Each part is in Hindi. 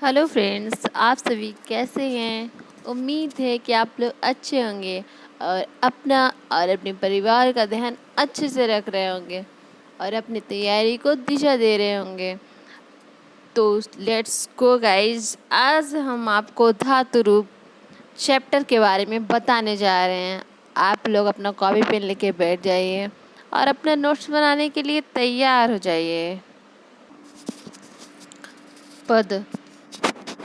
हेलो फ्रेंड्स, आप सभी कैसे हैं। उम्मीद है कि आप लोग अच्छे होंगे और अपना और अपने परिवार का ध्यान अच्छे से रख रहे होंगे और अपनी तैयारी को दिशा दे रहे होंगे। तो लेट्स गो गाइस, आज हम आपको धातु रूप चैप्टर के बारे में बताने जा रहे हैं। आप लोग अपना कॉपी पेन लेके बैठ जाइए और अपना नोट्स बनाने के लिए तैयार हो जाइए। पद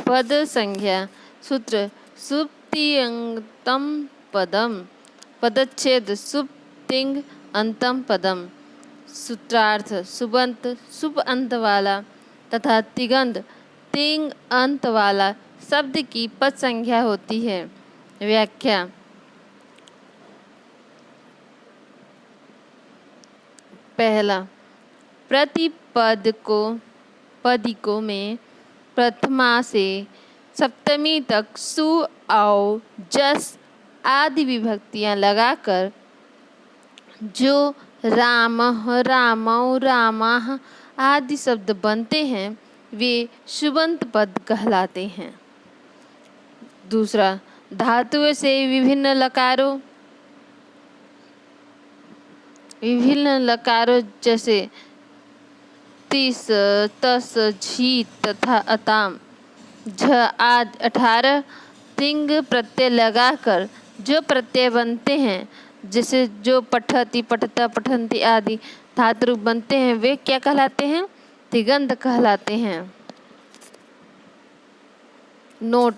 पद संज्ञा सूत्र सुप्तियंगतम पदम पदच्छेद सुप्तिंग अंतम पदम। सूत्रार्थ सुबंत शुभ अंत वाला तथा तिगंत तिंग अंत वाला शब्द की पद संज्ञा होती है। व्याख्या। पहला, प्रतिपद को पदिकों में प्रथमा से सप्तमी तक सु और जस आदि विभक्तियां लगाकर जो रामः रामौ रामाः आदि शब्द बनते हैं वे शुबंत पद कहलाते हैं। दूसरा, धातुओं से विभिन्न लकारों जैसे तिस तस झी तथा अताम झ आदि 18 तिंग प्रत्यय लगाकर जो प्रत्यय बनते हैं, जैसे जो पठति पठता पठंती आदि धातु बनते हैं, वे क्या कहलाते हैं? तिगंत कहलाते हैं। नोट: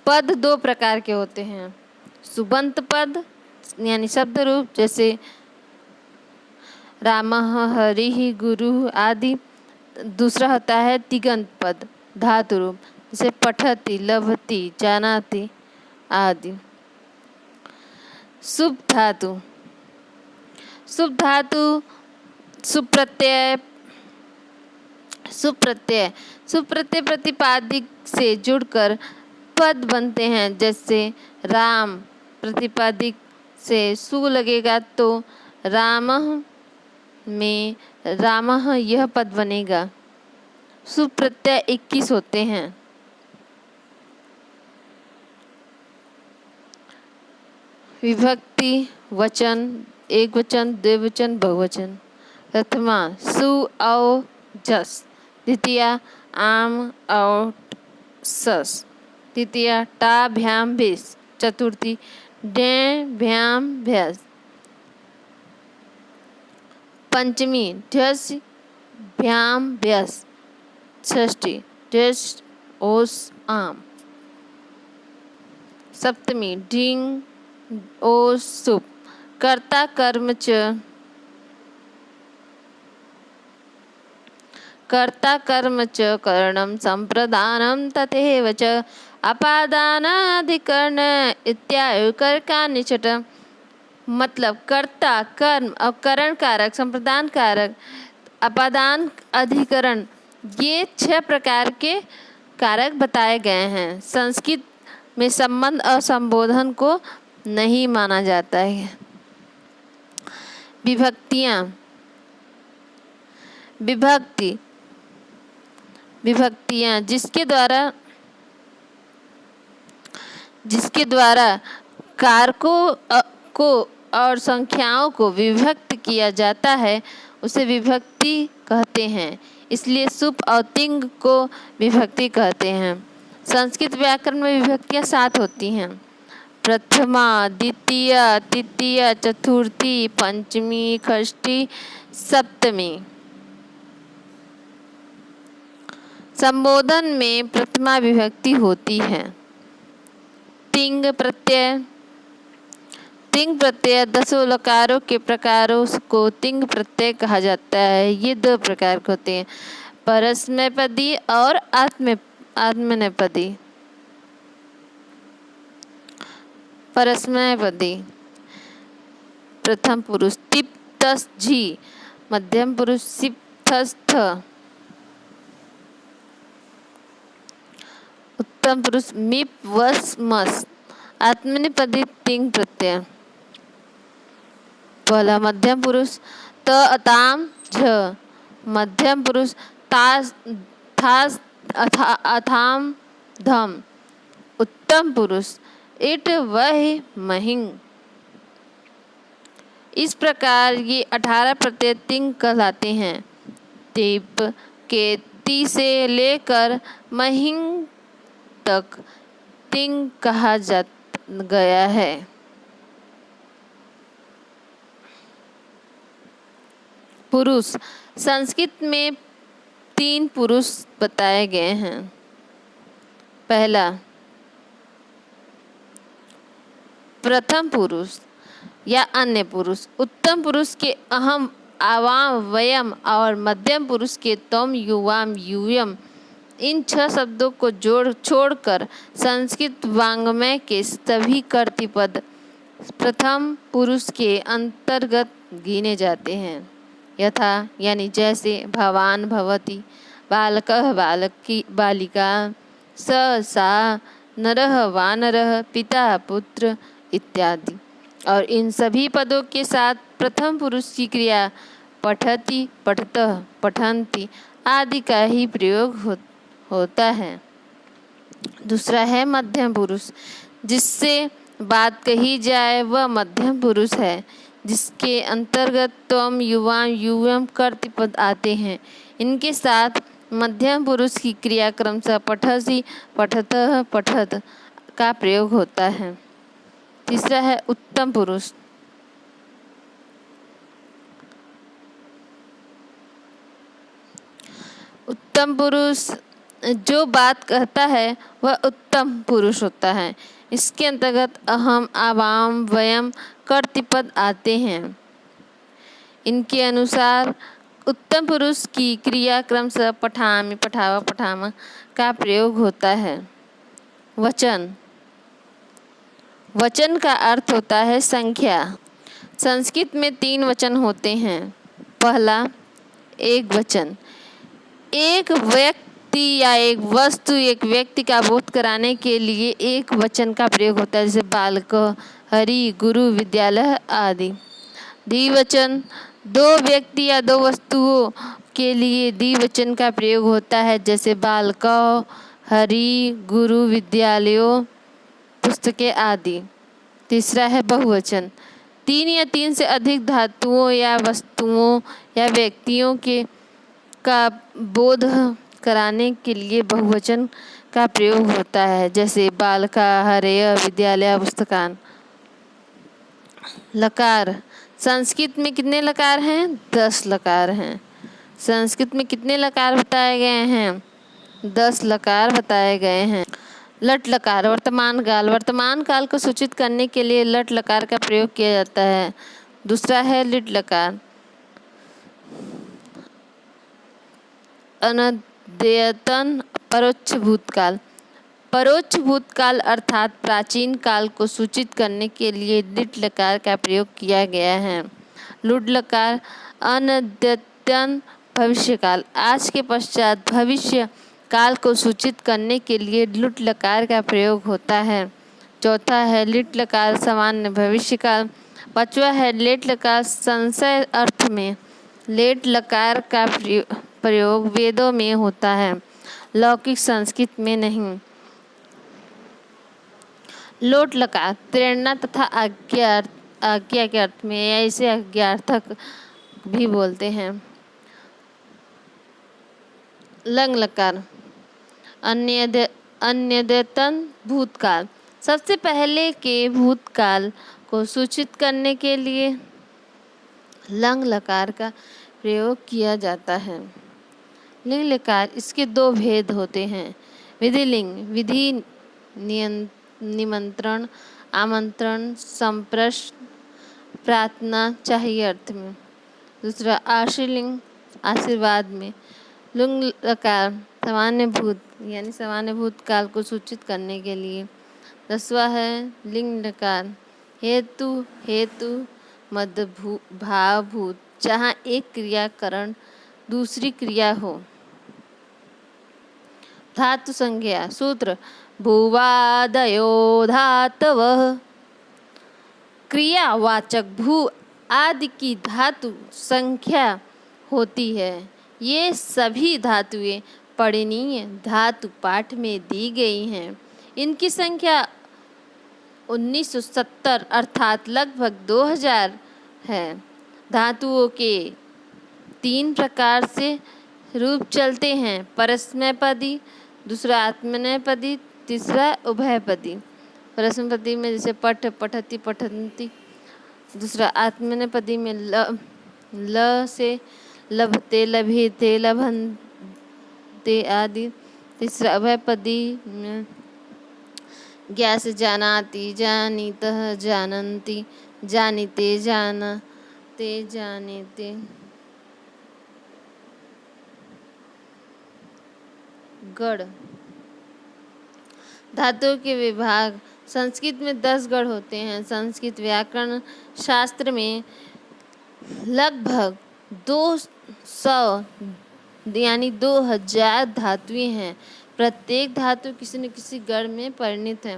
पद दो प्रकार के होते हैं। सुबंत पद यानी शब्द रूप, जैसे रामः हरिः गुरुः आदि। दूसरा होता है तिगंत पद धातु रूप, जैसे पठति लभति जानाति आदि। शुभ धातु सुप्रत्यय प्रतिपादिक से जुड़कर पद बनते हैं। जैसे राम प्रतिपादिक से सु लगेगा तो रामः में रामः यह पद बनेगा। सुप्रत्यय 21 होते हैं। विभक्ति वचन, एक वचन, द्विवचन, बहुवचन। प्रथमा सु औ जस, द्वितीया आम और सस, तृतीया टा भ्याम भिस, चतुर्थी डे भ्याम भ्यस, पंचमी ढस भ्याम भ्यस, षष्ठी ढस ओस आम, सप्तमी ढिंग ओस सुप। कर्ता कर्म च करणं संप्रदानं तथैव च अपादानाधिकरण इत्यादि कारकानि चट। मतलब कर्ता, कर्म और करण कारक, संप्रदान कारक, अपादान, अधिकरण, ये 6 प्रकार के कारक बताए गए हैं। संस्कृत में संबंध और संबोधन को नहीं माना जाता है। विभक्तियां जिसके द्वारा कारकों को और संख्याओं को विभक्त किया जाता है उसे विभक्ति कहते हैं। इसलिए सुप और तिंग को विभक्ति कहते हैं। संस्कृत व्याकरण में विभक्तियां 7 होती हैं। प्रथमा, द्वितीया, तृतीया, चतुर्थी, पंचमी, षष्ठी, सप्तमी। संबोधन में प्रथमा विभक्ति होती है। तिंग प्रत्यय 10 लकारों के प्रकारों को तिंग प्रत्यय कहा जाता है। ये 2 प्रकार के होते हैं, परस्मैपदी और आत्मनेपदी। परस्मैपदी प्रथम पुरुष तिप तस झी, मध्यम पुरुष सिप थस थ, उत्तम पुरुष मिप वस मस। आत्मनेपदी तिंग प्रत्यय। पहला मध्यम पुरुष त अताम झ, मध्यम पुरुष तास थास अथाम धम। उत्तम पुरुष इट वह महिंग। इस प्रकार ये 18 प्रत्यय तिंग कहलाते हैं। तिप के ती से लेकर महिंग तक तिंग कहा जा गया है। पुरुष संस्कृत में 3 पुरुष बताए गए हैं। पहला प्रथम पुरुष या अन्य पुरुष, उत्तम पुरुष के अहम आवाम वयम और मध्यम पुरुष के तम युवाम यूयम। इन 6 शब्दों को छोड़कर संस्कृत वाङ्मय के सभी कर्तृपद प्रथम पुरुष के अंतर्गत गिने जाते हैं। यथा यानी जैसे भवान भवति, बालकः बालकी बालिका, स सा, नरः वानरः, पिता पुत्र इत्यादि। और इन सभी पदों के साथ प्रथम पुरुष की क्रिया पठति, पठतः, पठन्ति आदि का ही प्रयोग होता है। दूसरा है मध्यम पुरुष। जिससे बात कही जाए वह मध्यम पुरुष है, जिसके अंतर्गत त्वम युवाम यूयम कर्तृपद आते हैं। इनके साथ मध्यम पुरुष की क्रिया क्रमशः पठसि, पठतः, पठत का प्रयोग होता है। तीसरा है उत्तम पुरुष। उत्तम पुरुष जो बात कहता है वह उत्तम पुरुष होता है। इसके अंतर्गत अहम, आवाम, वयम कर्तृपद आते हैं। इनके अनुसार उत्तम पुरुष की क्रिया क्रमशः पठामि, पठाव, पठाम का प्रयोग होता है। वचन। वचन का अर्थ होता है संख्या। संस्कृत में 3 वचन होते हैं। पहला एक वचन, एक व्यक्ति या एक वस्तु, एक व्यक्ति का बोध कराने के लिए एक वचन का प्रयोग होता है, जैसे बालक, हरि, गुरु, विद्यालय आदि। द्विवचन, 2 व्यक्ति या 2 वस्तुओं के लिए द्विवचन का प्रयोग होता है, जैसे बालक, हरि, गुरु, विद्यालयों, पुस्तकें आदि। तीसरा है बहुवचन, 3 या 3 से अधिक धातुओं या वस्तुओं या व्यक्तियों के का बोध कराने के लिए बहुवचन का प्रयोग होता है, जैसे बालका, हरेय, विद्यालय, पुस्तकान। लकार। संस्कृत में कितने लकार हैं? 10 लकार हैं। संस्कृत में कितने लकार बताए गए हैं? 10 लकार बताए गए हैं। लट लकार वर्तमान काल। वर्तमान काल को सूचित करने के लिए लट लकार का प्रयोग किया जाता है। दूसरा है लिट लकार। अनद्यतन परोक्ष भूतकाल। परोक्ष भूतकाल अर्थात प्राचीन काल को सूचित करने के लिए लिट लकार का प्रयोग किया गया है। लुट लकार अनद्यतन भविष्यकाल। आज के पश्चात भविष्य काल को सूचित करने के लिए लुट लकार का प्रयोग होता है। चौथा है लिट लकार सामान्य भविष्यकाल। पांचवा है लेट लकार संशय अर्थ में। लेट लकार का प्रयोग वेदों में होता है, लौकिक संस्कृत में नहीं। लोट लकार प्रेरणा तथा आज्ञा के अर्थ में, या इसे आज्ञार्थक भी बोलते हैं। लंग लकार अन्यद्यतन भूतकाल। सबसे पहले के भूतकाल को सूचित करने के लिए लंग लकार का प्रयोग किया जाता है। लिंग लकार, इसके 2 भेद होते हैं। विधिलिंग, विधि, निमंत्रण, आमंत्रण, संप्रश्न, प्रार्थना चाहिए अर्थ में। दूसरा आशीर्लिंग, आशीर्वाद में। लुंग लकार सामान्य भूत यानी सामान्य भूतकाल को सूचित करने के लिए। 10वां है लिंग लकार हेतु, हेतु मध्य भावभूत, जहाँ एक क्रिया करण दूसरी क्रिया हो। धातु संज्ञा सूत्र भूवादयो धातवः। क्रियावाचक भू आदि की धातु संख्या होती है। ये सभी धातुएं पठनीय धातु पाठ में दी गई हैं। इनकी संख्या 1970 अर्थात लगभग 2000 है। धातुओं के 3 प्रकार से रूप चलते हैं, परस्मैपदी, दूसरा आत्मनेपदी, तीसरा उभयपदी। परस्मैपदी में जैसे पठ, पठति, पठन्ति। दूसरा आत्मनेपदी में ल से लभते, लभेते, लभन्ते आदि। तीसरा उभयपदी में ज्ञा से जानाति, जानीतः, जानन्ति, जानीते, जानते, जानीते। गण। धातुओं के विभाग। संस्कृत में 10 गण होते हैं। संस्कृत व्याकरण शास्त्र में लगभग 200 यानी 2000 धातुएं हैं। प्रत्येक धातु किसी न किसी गण में परिणित है।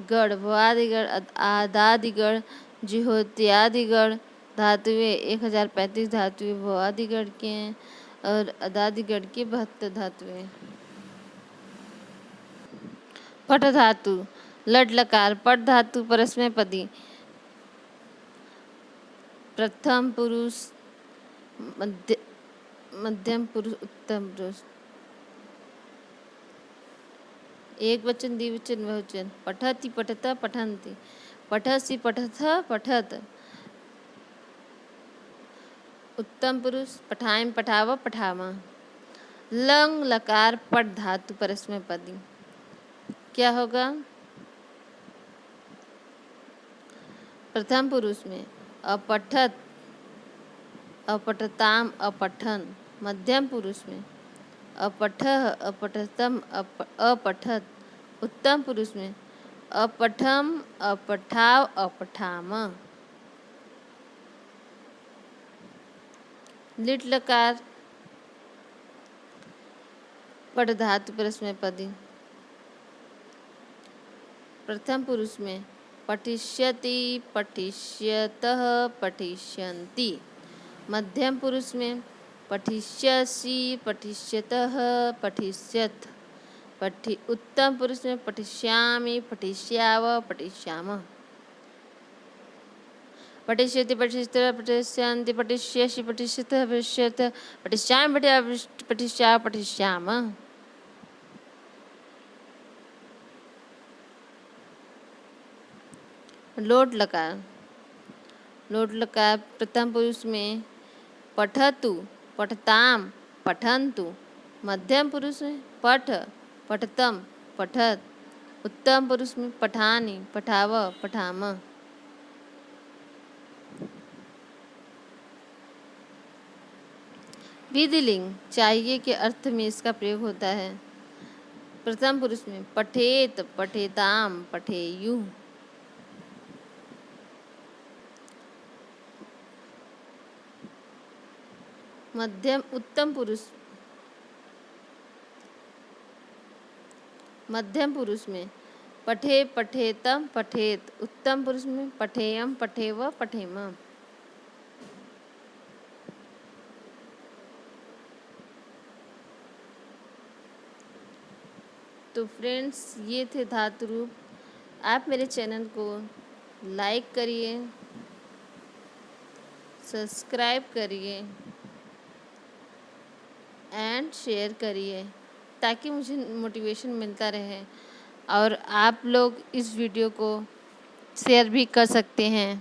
गण, भवादिगण, आदादिगण, जिहोत्यादिगण। धातुएं 1035 धातुएं भवादिगण के हैं और आदादिगण के 72 धातुएं। पठ धातु। लट लकार। पठ धातु परस्मैपदी। प्रथम पुरुष, मध्यम पुरुष, उत्तम पुरुष। एक वचन, द्विवचन, बहुवचन। पठति, पठत, पठन्ति। पठसि, पठथ, पठत। उत्तम पुरुष। पठायम, पठाव, पठामा। लंग लकार पठ धातु परस्मैपदी। क्या होगा? प्रथम पुरुष में अपठत, अपठताम, अपठन। मध्यम पुरुष में अपठः, अपठतम, अपठत। उत्तम पुरुष में अपठम, अपठाव, अपठाम। लिट लकार पठ धातु परस्मैपदी। प्रथम पुरुष में पठिष्यति, पठिष्यतः, पठिष्यन्ति। मध्यम पुरुष में पठिष्यसि, पठिष्यतः, पठिष्यथ। उत्तम पुरुष में पठिष्यामि, पठिष्याव, पठिष्यामः। पठिष्यति, पठिष्यतः, पठिष्यन्ति, पठिष्यसि, पठिष्यतः, पठिष्यथ। पठिष्यामि, पठिष्याव, पठिष्यामः। लोट लकार। लोट लकार प्रथम पुरुष में पठतु, पठताम, पठन्तु। मध्यम पुरुष में पठ, पठतम, पठत। उत्तम पुरुष में पठानि, पठाव, पठाम। विधिलिंग चाहिए के अर्थ में इसका प्रयोग होता है। प्रथम पुरुष में पठेत, पठेताम, पठेयु। उत्तम मध्यम पुरुष में पठे, पठेतम, पठेत। उत्तम पुरुष में पठेयम, पठेव, पठेम। तो फ्रेंड्स, ये थे धातु रूप। आप मेरे चैनल को लाइक करिए, सब्सक्राइब करिए एंड शेयर करिए ताकि मुझे मोटिवेशन मिलता रहे। और आप लोग इस वीडियो को शेयर भी कर सकते हैं।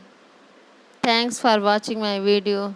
Thanks for watching my video.